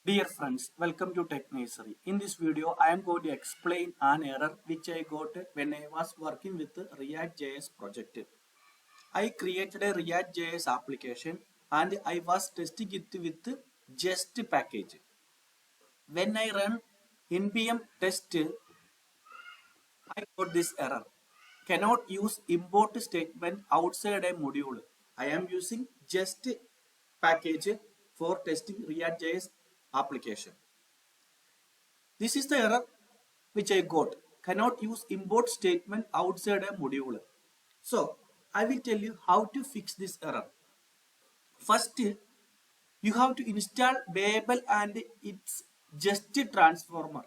Dear friends, welcome to Tech Nursery. In this video, I am going to explain an error which I got when I was working with the React.js project. I created a React.js application and I was testing it with jest package. When I run npm test, I got this error. Cannot use import statement outside a module. I am using jest package for testing React.js application. This is the error which I got. Cannot use import statement outside a module. So I will tell you how to fix this error. First, you have to install Babel and its just transformer.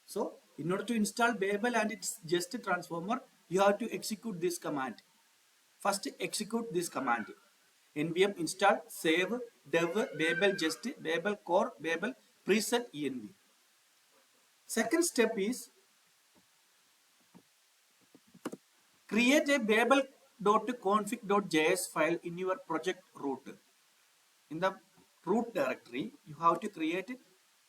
So in order to install Babel and its just transformer, you have to execute this command. First, execute this command. npm install save dev babel-jest babel core babel preset-env. Second step is create a babel.config.js file in your project root. In the root directory, you have to create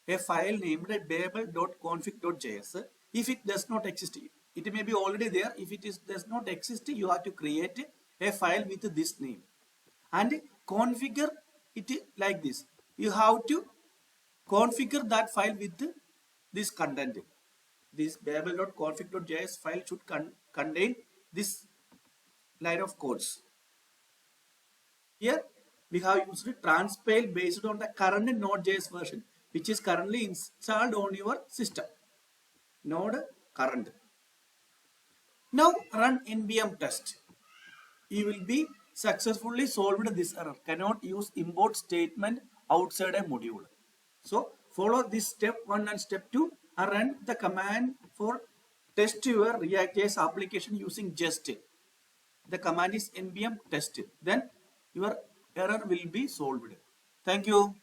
a file named babel.config.js. If it does not exist, it may be already there. If it does not exist, you have to create a file with this name and configure it like this. You have to configure that file with this content. This babel.config.js file should contain this line of codes. Here we have used Transpile based on the current Node.js version, which is currently installed on your system. Node current. Now run npm test. You will be successfully solved this error. Cannot use import statement outside a module. So follow this step 1 and step 2 and run the command for test your React.js application using jest. The command is npm test. Then your error will be solved. Thank you.